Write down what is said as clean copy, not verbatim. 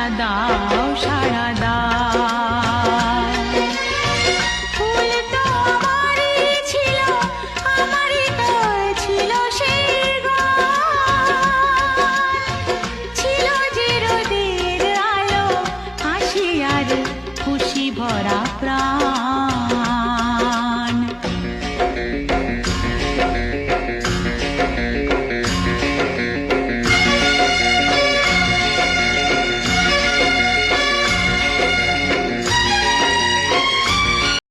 সাড়া দাও, সাড়া দাও। ফুল তো আমারই ছিল, আমারই তো ছিল সেই গান। ছিল যে রোদের আলো, হাসি আর খুশি ভরা প্রাণ।